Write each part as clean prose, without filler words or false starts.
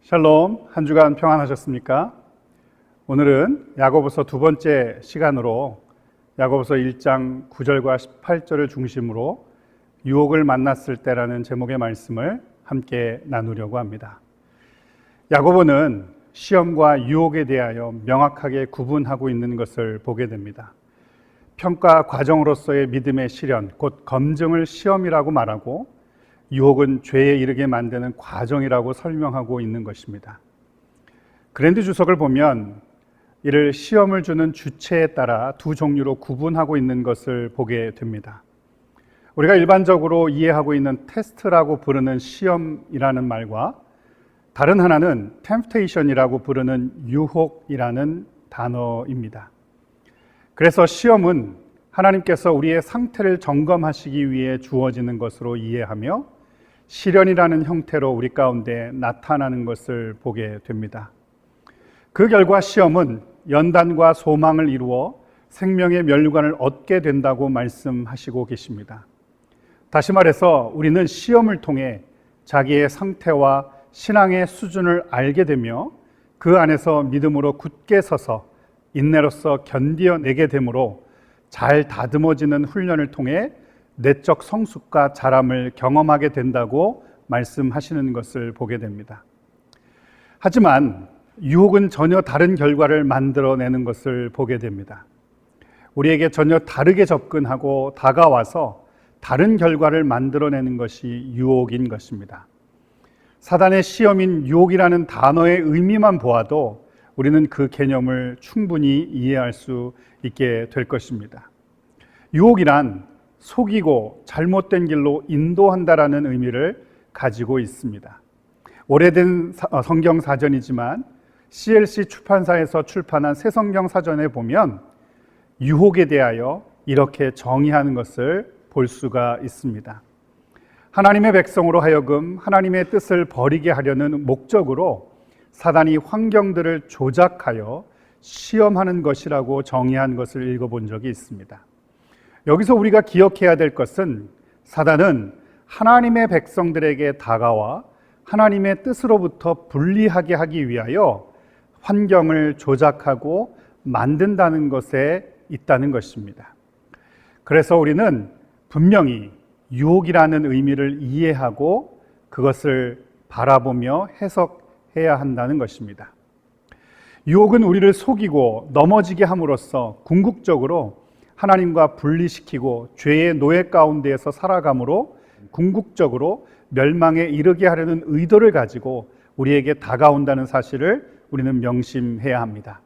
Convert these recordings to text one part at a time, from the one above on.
샬롬, 한 주간 평안하셨습니까? 오늘은 야고보서 두 번째 시간으로 야고보서 1장 9절과 18절을 중심으로 유혹을 만났을 때라는 제목의 말씀을 함께 나누려고 합니다. 야고보는 시험과 유혹에 대하여 명확하게 구분하고 있는 것을 보게 됩니다. 평가 과정으로서의 믿음의 시련, 곧 검증을 시험이라고 말하고, 유혹은 죄에 이르게 만드는 과정이라고 설명하고 있는 것입니다. 그랜드 주석을 보면 이를 시험을 주는 주체에 따라 두 종류로 구분하고 있는 것을 보게 됩니다. 우리가 일반적으로 이해하고 있는 테스트라고 부르는 시험이라는 말과 다른 하나는 템프테이션이라고 부르는 유혹이라는 단어입니다. 그래서 시험은 하나님께서 우리의 상태를 점검하시기 위해 주어지는 것으로 이해하며 시련이라는 형태로 우리 가운데 나타나는 것을 보게 됩니다. 그 결과 시험은 연단과 소망을 이루어 생명의 면류관을 얻게 된다고 말씀하시고 계십니다. 다시 말해서 우리는 시험을 통해 자기의 상태와 신앙의 수준을 알게 되며 그 안에서 믿음으로 굳게 서서 인내로서 견디어내게 되므로 잘 다듬어지는 훈련을 통해 내적 성숙과 자람을 경험하게 된다고 말씀하시는 것을 보게 됩니다. 하지만 유혹은 전혀 다른 결과를 만들어내는 것을 보게 됩니다. 우리에게 전혀 다르게 접근하고 다가와서 다른 결과를 만들어내는 것이 유혹인 것입니다. 사단의 시험인 유혹이라는 단어의 의미만 보아도 우리는 그 개념을 충분히 이해할 수 있게 될 것입니다. 유혹이란 속이고 잘못된 길로 인도한다라는 의미를 가지고 있습니다. 오래된 성경 사전이지만 CLC 출판사에서 출판한 새 성경 사전에 보면 유혹에 대하여 이렇게 정의하는 것을 볼 수가 있습니다. 하나님의 백성으로 하여금 하나님의 뜻을 버리게 하려는 목적으로 사단이 환경들을 조작하여 시험하는 것이라고 정의한 것을 읽어본 적이 있습니다. 여기서 우리가 기억해야 될 것은 사단은 하나님의 백성들에게 다가와 하나님의 뜻으로부터 분리하게 하기 위하여 환경을 조작하고 만든다는 것에 있다는 것입니다. 그래서 우리는 분명히 유혹이라는 의미를 이해하고 그것을 바라보며 해석해야 한다는 것입니다. 유혹은 우리를 속이고 넘어지게 함으로써 궁극적으로 하나님과 분리시키고 죄의 노예 가운데에서 살아감으로 궁극적으로 멸망에 이르게 하려는 의도를 가지고 우리에게 다가온다는 사실을 우리는 명심해야 합니다.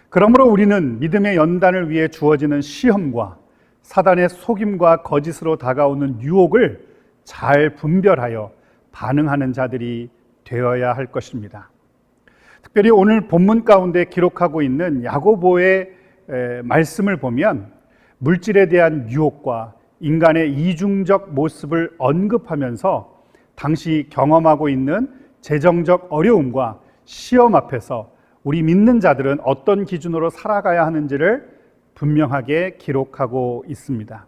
그러므로 우리는 믿음의 연단을 위해 주어지는 시험과 사단의 속임과 거짓으로 다가오는 유혹을 잘 분별하여 반응하는 자들이 되어야 할 것입니다. 특별히 오늘 본문 가운데 기록하고 있는 야고보의 말씀을 보면 물질에 대한 유혹과 인간의 이중적 모습을 언급하면서 당시 경험하고 있는 재정적 어려움과 시험 앞에서 우리 믿는 자들은 어떤 기준으로 살아가야 하는지를 분명하게 기록하고 있습니다.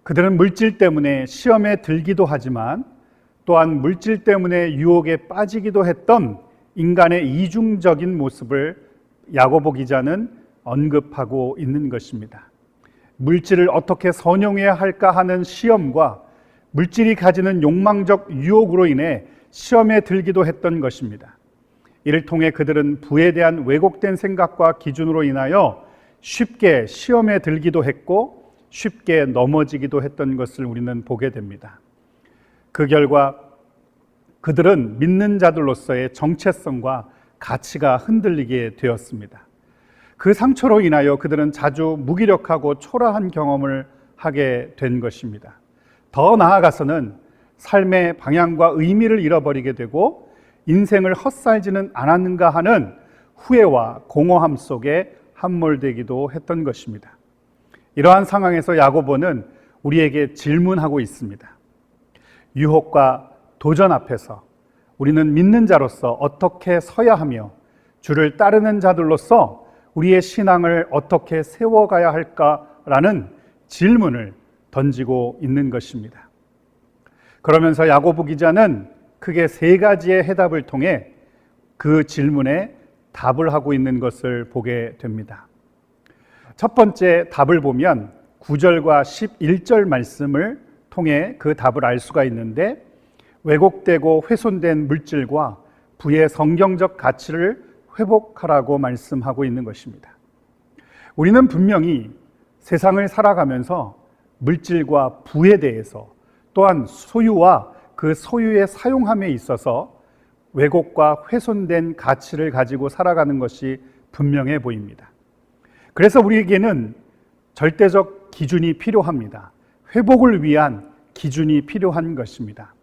그들은 물질 때문에 시험에 들기도 하지만 또한 물질 때문에 유혹에 빠지기도 했던 인간의 이중적인 모습을 야고보 기자는 언급하고 있는 것입니다. 물질을 어떻게 선용해야 할까 하는 시험과 물질이 가지는 욕망적 유혹으로 인해 시험에 들기도 했던 것입니다. 이를 통해 그들은 부에 대한 왜곡된 생각과 기준으로 인하여 쉽게 시험에 들기도 했고 쉽게 넘어지기도 했던 것을 우리는 보게 됩니다. 그 결과 그들은 믿는 자들로서의 정체성과 가치가 흔들리게 되었습니다. 그 상처로 인하여 그들은 자주 무기력하고 초라한 경험을 하게 된 것입니다. 더 나아가서는 삶의 방향과 의미를 잃어버리게 되고 인생을 헛살지는 않았는가 하는 후회와 공허함 속에 함몰되기도 했던 것입니다. 이러한 상황에서 야고보는 우리에게 질문하고 있습니다. 유혹과 도전 앞에서 우리는 믿는 자로서 어떻게 서야 하며 주를 따르는 자들로서 우리의 신앙을 어떻게 세워가야 할까라는 질문을 던지고 있는 것입니다. 그러면서 야고보 기자는 크게 세 가지의 해답을 통해 그 질문에 답을 하고 있는 것을 보게 됩니다. 첫 번째 답을 보면 9절과 11절 말씀을 통해 그 답을 알 수가 있는데, 왜곡되고 훼손된 물질과 부의 성경적 가치를 회복하라고 말씀하고 있는 것입니다. 우리는 분명히 세상을 살아가면서 물질과 부에 대해서, 또한 소유와 그 소유의 사용함에 있어서 왜곡과 훼손된 가치를 가지고 살아가는 것이 분명해 보입니다. 그래서 우리에게는 절대적 기준이 필요합니다. 회복을 위한 기준이 필요한 것입니다.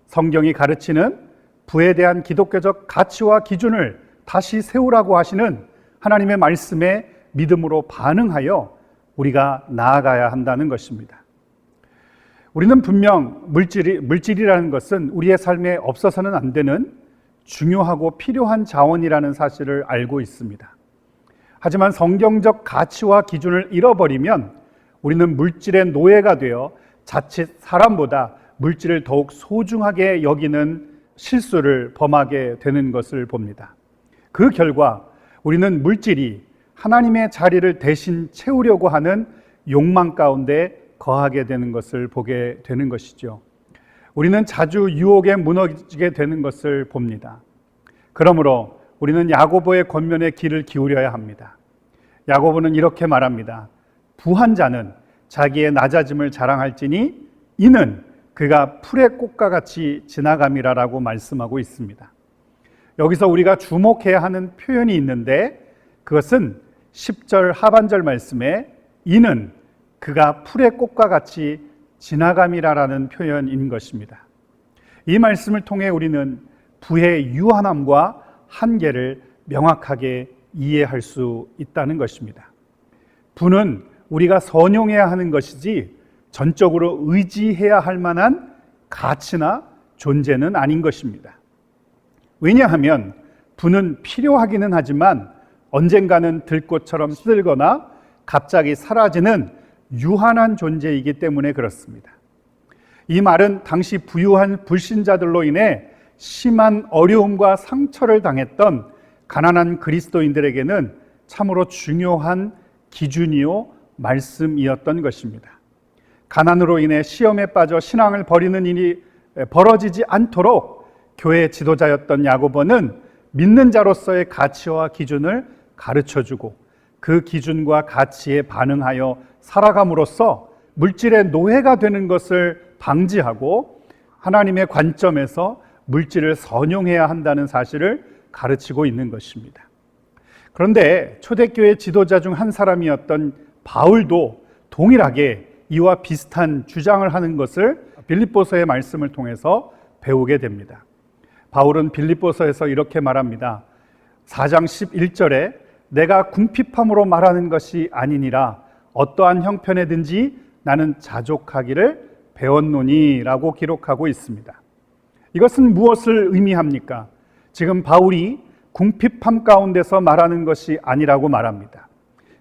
성경이 가르치는 부에 대한 기독교적 가치와 기준을 다시 세우라고 하시는 하나님의 말씀에 믿음으로 반응하여 우리가 나아가야 한다는 것입니다. 우리는 분명 물질이라는 것은 우리의 삶에 없어서는 안 되는 중요하고 필요한 자원이라는 사실을 알고 있습니다. 하지만 성경적 가치와 기준을 잃어버리면 우리는 물질의 노예가 되어 자칫 사람보다 물질을 더욱 소중하게 여기는 실수를 범하게 되는 것을 봅니다. 그 결과 우리는 물질이 하나님의 자리를 대신 채우려고 하는 욕망 가운데 거하게 되는 것을 보게 되는 것이죠. 우리는 자주 유혹에 무너지게 되는 것을 봅니다. 그러므로 우리는 야고보의 권면에 귀를 기울여야 합니다. 야고보는 이렇게 말합니다. 부한 자는 자기의 낮아짐을 자랑할지니 이는 그가 풀의 꽃과 같이 지나감이라라고 말씀하고 있습니다. 여기서 우리가 주목해야 하는 표현이 있는데, 그것은 10절 하반절 말씀에 이는 그가 풀의 꽃과 같이 지나감이라라는 표현인 것입니다. 이 말씀을 통해 우리는 부의 유한함과 한계를 명확하게 이해할 수 있다는 것입니다. 부는 우리가 선용해야 하는 것이지 전적으로 의지해야 할 만한 가치나 존재는 아닌 것입니다. 왜냐하면 부는 필요하기는 하지만 언젠가는 들꽃처럼 시들거나 갑자기 사라지는 유한한 존재이기 때문에 그렇습니다. 이 말은 당시 부유한 불신자들로 인해 심한 어려움과 상처를 당했던 가난한 그리스도인들에게는 참으로 중요한 기준이요 말씀이었던 것입니다. 가난으로 인해 시험에 빠져 신앙을 버리는 일이 벌어지지 않도록 교회 지도자였던 야고보는 믿는 자로서의 가치와 기준을 가르쳐주고 그 기준과 가치에 반응하여 살아감으로써 물질의 노예가 되는 것을 방지하고 하나님의 관점에서 물질을 선용해야 한다는 사실을 가르치고 있는 것입니다. 그런데 초대교회 지도자 중 한 사람이었던 바울도 동일하게 이와 비슷한 주장을 하는 것을 빌립보서의 말씀을 통해서 배우게 됩니다. 바울은 빌립보서에서 이렇게 말합니다. 4장 11절에 내가 궁핍함으로 말하는 것이 아니니라 어떠한 형편에든지 나는 자족하기를 배웠노니 라고 기록하고 있습니다. 이것은 무엇을 의미합니까? 지금 바울이 궁핍함 가운데서 말하는 것이 아니라고 말합니다.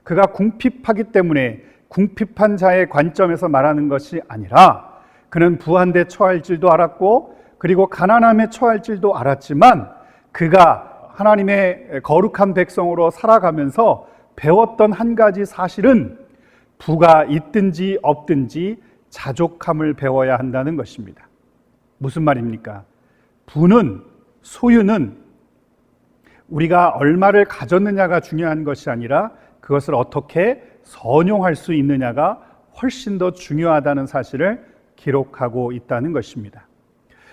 그가 궁핍하기 때문에 궁핍한 자의 관점에서 말하는 것이 아니라 그는 부한 데 처할 줄도 알았고 그리고 가난함에 처할 줄도 알았지만 그가 하나님의 거룩한 백성으로 살아가면서 배웠던 한 가지 사실은 부가 있든지 없든지 자족함을 배워야 한다는 것입니다. 무슨 말입니까? 부는, 소유는 우리가 얼마를 가졌느냐가 중요한 것이 아니라 그것을 어떻게 선용할 수 있느냐가 훨씬 더 중요하다는 사실을 기록하고 있다는 것입니다.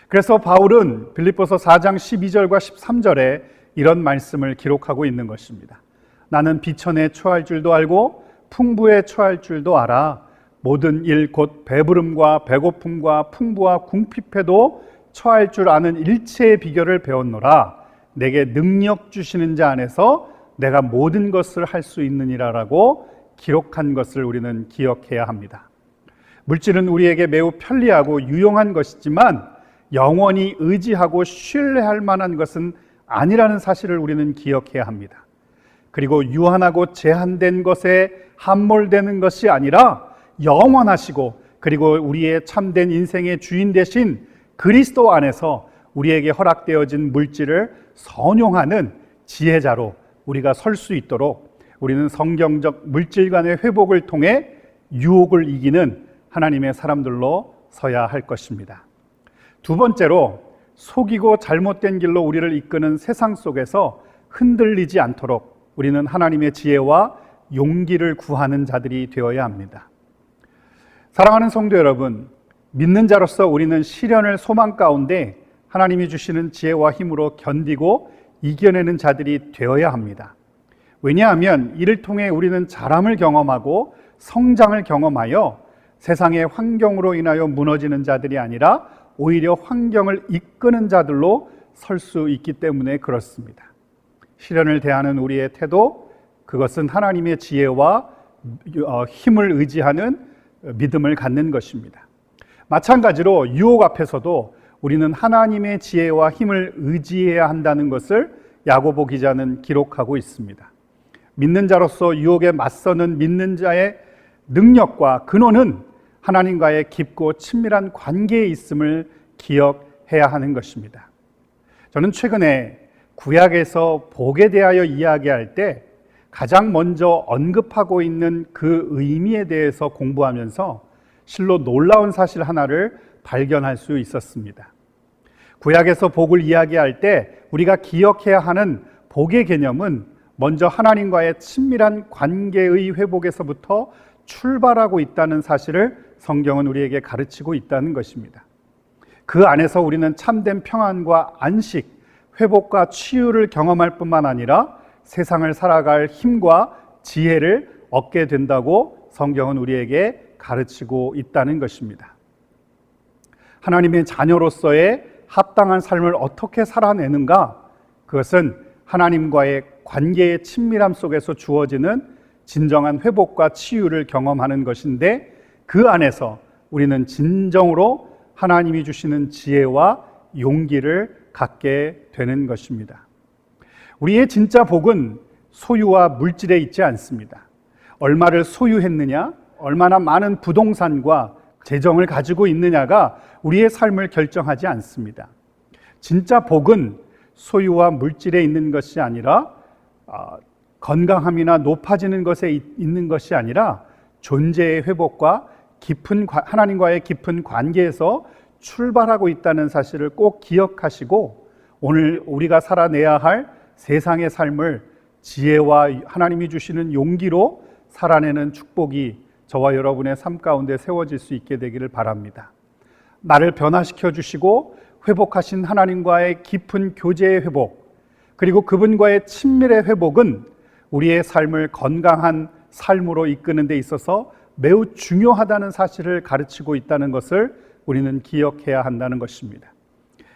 그래서 바울은 빌립보서 4장 12절과 13절에 이런 말씀을 기록하고 있는 것입니다. 나는 비천에 처할 줄도 알고 풍부에 처할 줄도 알아. 모든 일 곧 배부름과 배고픔과 풍부와 궁핍에도 처할 줄 아는 일체의 비결을 배웠노라. 내게 능력 주시는 자 안에서 내가 모든 것을 할 수 있느니라라고 기록한 것을 우리는 기억해야 합니다. 물질은 우리에게 매우 편리하고 유용한 것이지만 영원히 의지하고 신뢰할 만한 것은 아니라는 사실을 우리는 기억해야 합니다. 그리고 유한하고 제한된 것에 함몰되는 것이 아니라 영원하시고 그리고 우리의 참된 인생의 주인 되신 그리스도 안에서 우리에게 허락되어진 물질을 선용하는 지혜자로 우리가 설 수 있도록 우리는 성경적 물질 간의 회복을 통해 유혹을 이기는 하나님의 사람들로 서야 할 것입니다. 두 번째로, 속이고 잘못된 길로 우리를 이끄는 세상 속에서 흔들리지 않도록 우리는 하나님의 지혜와 용기를 구하는 자들이 되어야 합니다. 사랑하는 성도 여러분, 믿는 자로서 우리는 시련을 소망 가운데 하나님이 주시는 지혜와 힘으로 견디고 이겨내는 자들이 되어야 합니다. 왜냐하면 이를 통해 우리는 자람을 경험하고 성장을 경험하여 세상의 환경으로 인하여 무너지는 자들이 아니라 오히려 환경을 이끄는 자들로 설 수 있기 때문에 그렇습니다. 시련을 대하는 우리의 태도, 그것은 하나님의 지혜와 힘을 의지하는 믿음을 갖는 것입니다. 마찬가지로 유혹 앞에서도 우리는 하나님의 지혜와 힘을 의지해야 한다는 것을 야고보 기자는 기록하고 있습니다. 믿는 자로서 유혹에 맞서는 믿는 자의 능력과 근원은 하나님과의 깊고 친밀한 관계에 있음을 기억해야 하는 것입니다. 저는 최근에 구약에서 복에 대하여 이야기할 때 가장 먼저 언급하고 있는 그 의미에 대해서 공부하면서 실로 놀라운 사실 하나를 발견할 수 있었습니다. 구약에서 복을 이야기할 때 우리가 기억해야 하는 복의 개념은 먼저 하나님과의 친밀한 관계의 회복에서부터 출발하고 있다는 사실을 성경은 우리에게 가르치고 있다는 것입니다. 그 안에서 우리는 참된 평안과 안식, 회복과 치유를 경험할 뿐만 아니라 세상을 살아갈 힘과 지혜를 얻게 된다고 성경은 우리에게 가르치고 있다는 것입니다. 하나님의 자녀로서의 합당한 삶을 어떻게 살아내는가? 그것은 하나님과의 관계의 친밀함 속에서 주어지는 진정한 회복과 치유를 경험하는 것인데, 그 안에서 우리는 진정으로 하나님이 주시는 지혜와 용기를 갖게 되는 것입니다. 우리의 진짜 복은 소유와 물질에 있지 않습니다. 얼마를 소유했느냐, 얼마나 많은 부동산과 재정을 가지고 있느냐가 우리의 삶을 결정하지 않습니다. 진짜 복은 소유와 물질에 있는 것이 아니라 건강함이나 높아지는 것에 있는 것이 아니라 존재의 회복과 깊은 하나님과의 깊은 관계에서 출발하고 있다는 사실을 꼭 기억하시고, 오늘 우리가 살아내야 할 세상의 삶을 지혜와 하나님이 주시는 용기로 살아내는 축복이 저와 여러분의 삶 가운데 세워질 수 있게 되기를 바랍니다. 나를 변화시켜 주시고 회복하신 하나님과의 깊은 교제의 회복, 그리고 그분과의 친밀의 회복은 우리의 삶을 건강한 삶으로 이끄는 데 있어서 매우 중요하다는 사실을 가르치고 있다는 것을 우리는 기억해야 한다는 것입니다.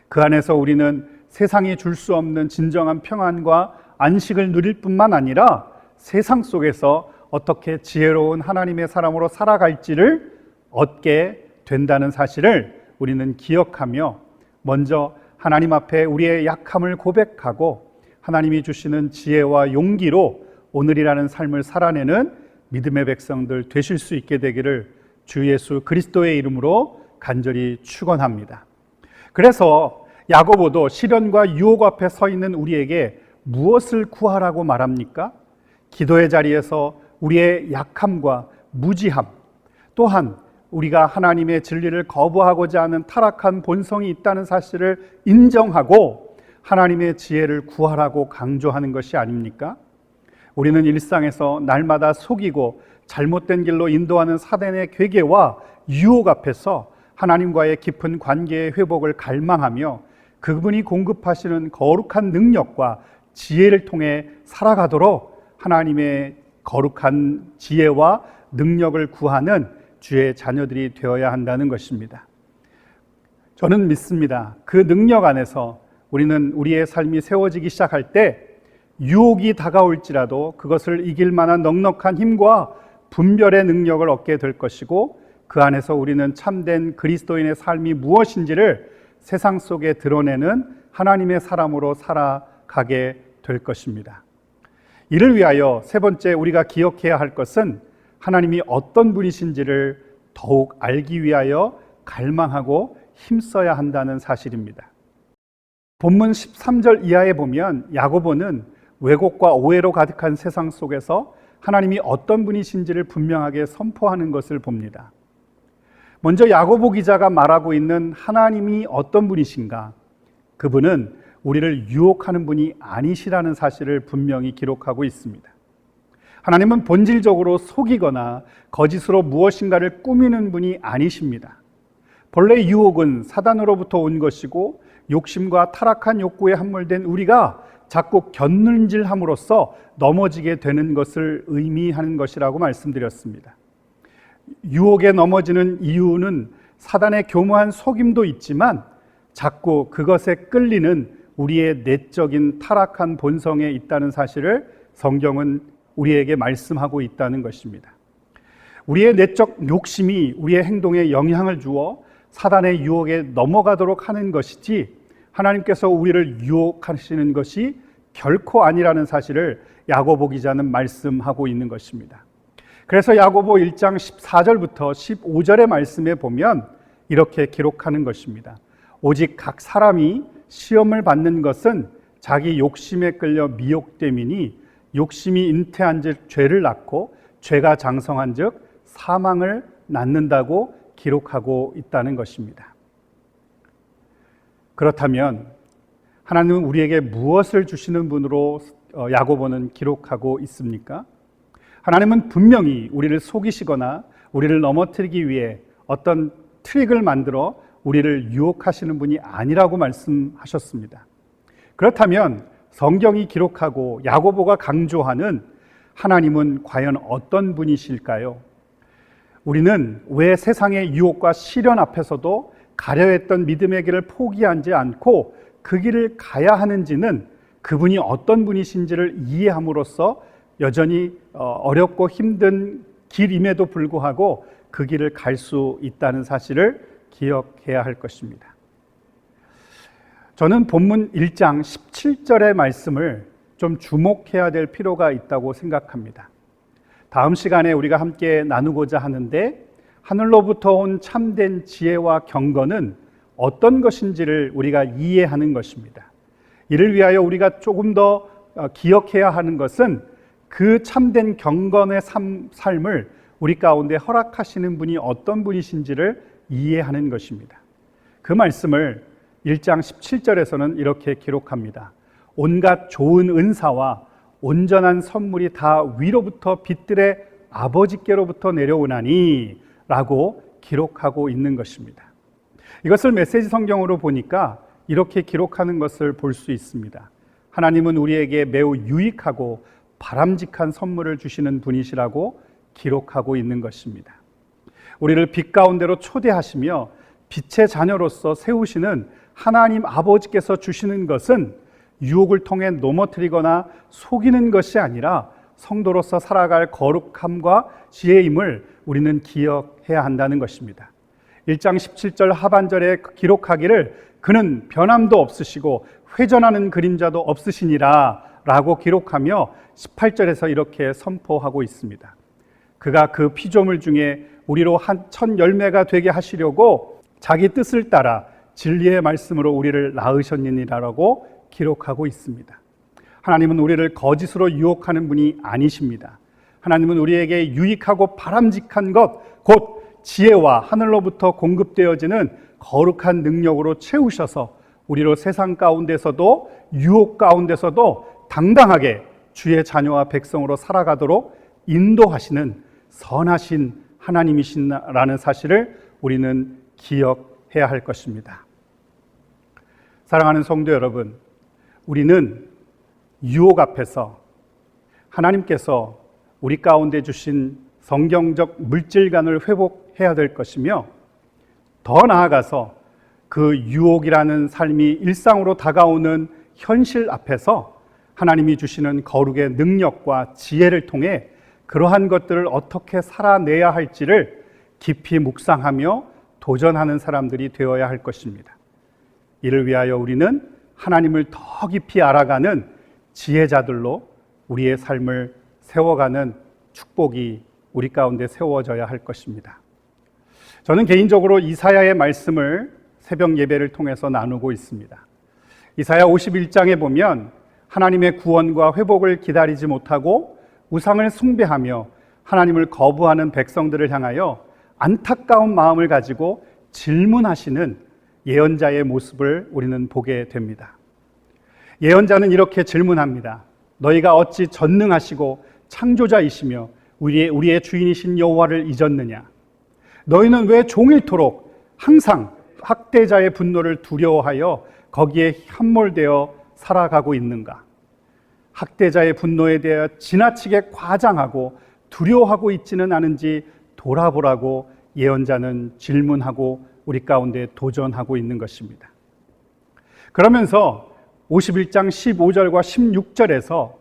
그 안에서 우리는 세상이 줄 수 없는 진정한 평안과 안식을 누릴 뿐만 아니라 세상 속에서 어떻게 지혜로운 하나님의 사람으로 살아갈지를 얻게 된다는 사실을 우리는 기억하며, 먼저 하나님 앞에 우리의 약함을 고백하고 하나님이 주시는 지혜와 용기로 오늘이라는 삶을 살아내는 믿음의 백성들 되실 수 있게 되기를 주 예수 그리스도의 이름으로 간절히 축원합니다. 그래서 야고보도 시련과 유혹 앞에 서 있는 우리에게 무엇을 구하라고 말합니까? 기도의 자리에서 우리의 약함과 무지함, 또한 우리가 하나님의 진리를 거부하고자 하는 타락한 본성이 있다는 사실을 인정하고 하나님의 지혜를 구하라고 강조하는 것이 아닙니까? 우리는 일상에서 날마다 속이고 잘못된 길로 인도하는 사단의 괴계와 유혹 앞에서 하나님과의 깊은 관계의 회복을 갈망하며 그분이 공급하시는 거룩한 능력과 지혜를 통해 살아가도록 하나님의 거룩한 지혜와 능력을 구하는 주의 자녀들이 되어야 한다는 것입니다. 저는 믿습니다. 그 능력 안에서 우리는 우리의 삶이 세워지기 시작할 때 유혹이 다가올지라도 그것을 이길 만한 넉넉한 힘과 분별의 능력을 얻게 될 것이고, 그 안에서 우리는 참된 그리스도인의 삶이 무엇인지를 세상 속에 드러내는 하나님의 사람으로 살아가게 될 것입니다. 이를 위하여 세 번째 우리가 기억해야 할 것은 하나님이 어떤 분이신지를 더욱 알기 위하여 갈망하고 힘써야 한다는 사실입니다. 본문 13절 이하에 보면 야고보는 왜곡과 오해로 가득한 세상 속에서 하나님이 어떤 분이신지를 분명하게 선포하는 것을 봅니다. 먼저 야고보 기자가 말하고 있는 하나님이 어떤 분이신가? 그분은 우리를 유혹하는 분이 아니시라는 사실을 분명히 기록하고 있습니다. 하나님은 본질적으로 속이거나 거짓으로 무엇인가를 꾸미는 분이 아니십니다. 본래 유혹은 사단으로부터 온 것이고 욕심과 타락한 욕구에 함몰된 우리가 자꾸 곁눈질함으로써 넘어지게 되는 것을 의미하는 것이라고 말씀드렸습니다. 유혹에 넘어지는 이유는 사단의 교묘한 속임도 있지만 자꾸 그것에 끌리는 우리의 내적인 타락한 본성에 있다는 사실을 성경은 우리에게 말씀하고 있다는 것입니다. 우리의 내적 욕심이 우리의 행동에 영향을 주어 사단의 유혹에 넘어가도록 하는 것이지 하나님께서 우리를 유혹하시는 것이 결코 아니라는 사실을 야고보 기자는 말씀하고 있는 것입니다. 그래서 야고보 1장 14절부터 15절의 말씀에 보면 이렇게 기록하는 것입니다. 오직 각 사람이 시험을 받는 것은 자기 욕심에 끌려 미혹됨이니 욕심이 잉태한 즉 죄를 낳고 죄가 장성한 즉 사망을 낳는다고 기록하고 있다는 것입니다. 그렇다면 하나님은 우리에게 무엇을 주시는 분으로 야고보는 기록하고 있습니까? 하나님은 분명히 우리를 속이시거나 우리를 넘어뜨리기 위해 어떤 트릭을 만들어 우리를 유혹하시는 분이 아니라고 말씀하셨습니다. 그렇다면 성경이 기록하고 야고보가 강조하는 하나님은 과연 어떤 분이실까요? 우리는 왜 세상의 유혹과 시련 앞에서도 가려했던 믿음의 길을 포기하지 않고 그 길을 가야 하는지는 그분이 어떤 분이신지를 이해함으로써 여전히 어렵고 힘든 길임에도 불구하고 그 길을 갈 수 있다는 사실을 기억해야 할 것입니다. 저는 본문 1장 17절의 말씀을 좀 주목해야 될 필요가 있다고 생각합니다. 다음 시간에 우리가 함께 나누고자 하는데 하늘로부터 온 참된 지혜와 경건은 어떤 것인지를 우리가 이해하는 것입니다. 이를 위하여 우리가 조금 더 기억해야 하는 것은 그 참된 경건의 삶을 우리 가운데 허락하시는 분이 어떤 분이신지를 이해하는 것입니다. 그 말씀을 1장 17절에서는 이렇게 기록합니다. 온갖 좋은 은사와 온전한 선물이 다 위로부터 빛들의 아버지께로부터 내려오나니 라고 기록하고 있는 것입니다. 이것을 메시지 성경으로 보니까 이렇게 기록하는 것을 볼 수 있습니다. 하나님은 우리에게 매우 유익하고 바람직한 선물을 주시는 분이시라고 기록하고 있는 것입니다. 우리를 빛 가운데로 초대하시며 빛의 자녀로서 세우시는 하나님 아버지께서 주시는 것은 유혹을 통해 넘어뜨리거나 속이는 것이 아니라 성도로서 살아갈 거룩함과 지혜임을 우리는 기억해야 한다는 것입니다. 1장 17절 하반절에 기록하기를 그는 변함도 없으시고 회전하는 그림자도 없으시니라 라고 기록하며 18절에서 이렇게 선포하고 있습니다. 그가 그 피조물 중에 우리로 한 첫 열매가 되게 하시려고 자기 뜻을 따라 진리의 말씀으로 우리를 낳으셨느니라라고 기록하고 있습니다. 하나님은 우리를 거짓으로 유혹하는 분이 아니십니다. 하나님은 우리에게 유익하고 바람직한 것, 곧 지혜와 하늘로부터 공급되어지는 거룩한 능력으로 채우셔서 우리로 세상 가운데서도 유혹 가운데서도 당당하게 주의 자녀와 백성으로 살아가도록 인도하시는 선하신 하나님이시라는 사실을 우리는 기억해야 할 것입니다. 사랑하는 성도 여러분, 우리는 유혹 앞에서 하나님께서 우리 가운데 주신 성경적 물질관을 회복해야 될 것이며 더 나아가서 그 유혹이라는 삶이 일상으로 다가오는 현실 앞에서 하나님이 주시는 거룩의 능력과 지혜를 통해 그러한 것들을 어떻게 살아내야 할지를 깊이 묵상하며 도전하는 사람들이 되어야 할 것입니다. 이를 위하여 우리는 하나님을 더 깊이 알아가는 지혜자들로 우리의 삶을 세워가는 축복이 우리 가운데 세워져야 할 것입니다. 저는 개인적으로 이사야의 말씀을 새벽 예배를 통해서 나누고 있습니다. 이사야 51장에 보면 하나님의 구원과 회복을 기다리지 못하고 우상을 숭배하며 하나님을 거부하는 백성들을 향하여 안타까운 마음을 가지고 질문하시는 예언자의 모습을 우리는 보게 됩니다. 예언자는 이렇게 질문합니다. 너희가 어찌 전능하시고 창조자이시며 우리의 주인이신 여호와를 잊었느냐? 너희는 왜 종일토록 항상 학대자의 분노를 두려워하여 거기에 함몰되어 살아가고 있는가? 학대자의 분노에 대해 지나치게 과장하고 두려워하고 있지는 않은지 돌아보라고 예언자는 질문하고 우리 가운데 도전하고 있는 것입니다. 그러면서 51장 15절과 16절에서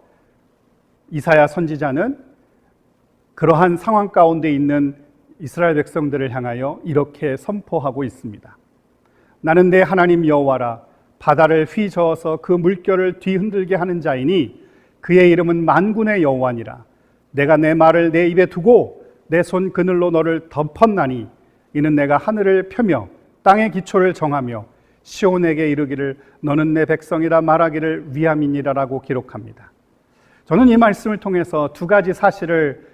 이사야 선지자는 그러한 상황 가운데 있는 이스라엘 백성들을 향하여 이렇게 선포하고 있습니다. 나는 내 하나님 여호와라. 바다를 휘저어서 그 물결을 뒤흔들게 하는 자이니 그의 이름은 만군의 여호와니라. 내가 내 말을 내 입에 두고 내 손 그늘로 너를 덮었나니 이는 내가 하늘을 펴며 땅의 기초를 정하며 시온에게 이르기를 너는 내 백성이라 말하기를 위함이니라라고 기록합니다. 저는 이 말씀을 통해서 두 가지 사실을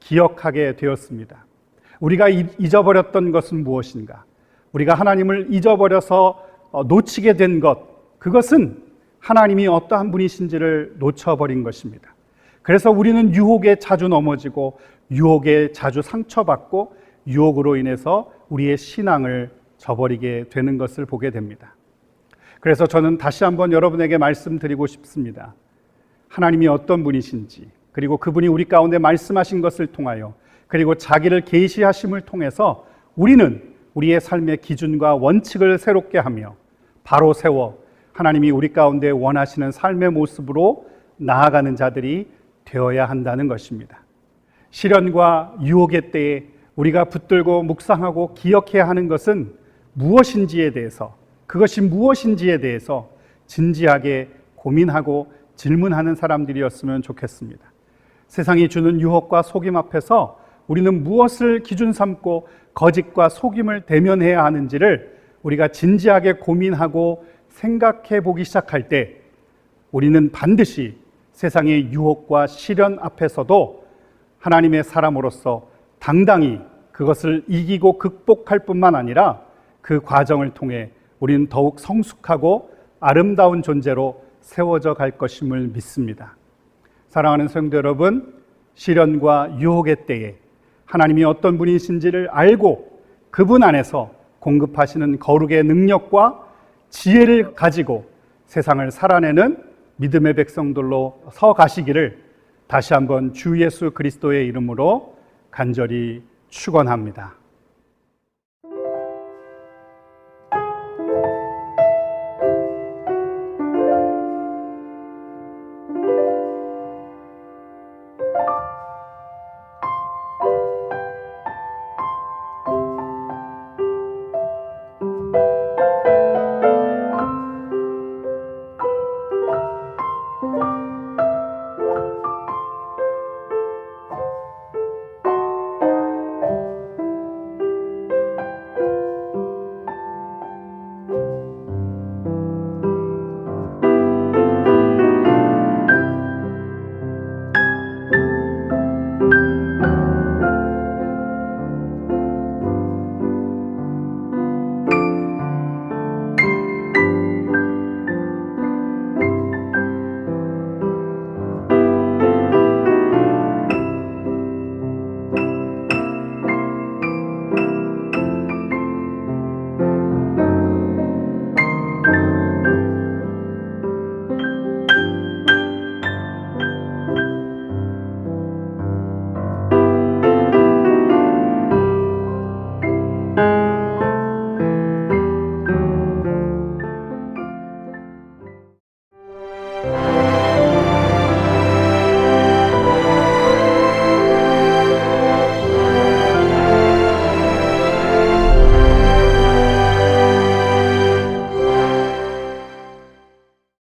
기억하게 되었습니다. 우리가 잊어버렸던 것은 무엇인가? 우리가 하나님을 잊어버려서 놓치게 된 것, 그것은 하나님이 어떠한 분이신지를 놓쳐버린 것입니다. 그래서 우리는 유혹에 자주 넘어지고 유혹에 자주 상처받고 유혹으로 인해서 우리의 신앙을 저버리게 되는 것을 보게 됩니다. 그래서 저는 다시 한번 여러분에게 말씀드리고 싶습니다. 하나님이 어떤 분이신지, 그리고 그분이 우리 가운데 말씀하신 것을 통하여, 그리고 자기를 계시하심을 통해서 우리는 우리의 삶의 기준과 원칙을 새롭게 하며 바로 세워 하나님이 우리 가운데 원하시는 삶의 모습으로 나아가는 자들이 되어야 한다는 것입니다. 시련과 유혹의 때에 우리가 붙들고 묵상하고 기억해야 하는 것은 무엇인지에 대해서, 그것이 무엇인지에 대해서 진지하게 고민하고 질문하는 사람들이었으면 좋겠습니다. 세상이 주는 유혹과 속임 앞에서 우리는 무엇을 기준 삼고 거짓과 속임을 대면해야 하는지를 우리가 진지하게 고민하고 생각해 보기 시작할 때 우리는 반드시 세상의 유혹과 시련 앞에서도 하나님의 사람으로서 당당히 그것을 이기고 극복할 뿐만 아니라 그 과정을 통해 우리는 더욱 성숙하고 아름다운 존재로 세워져 갈 것임을 믿습니다. 사랑하는 성도 여러분, 시련과 유혹의 때에 하나님이 어떤 분이신지를 알고 그분 안에서 공급하시는 거룩의 능력과 지혜를 가지고 세상을 살아내는 믿음의 백성들로 서 가시기를 다시 한번 주 예수 그리스도의 이름으로 간절히 축원합니다.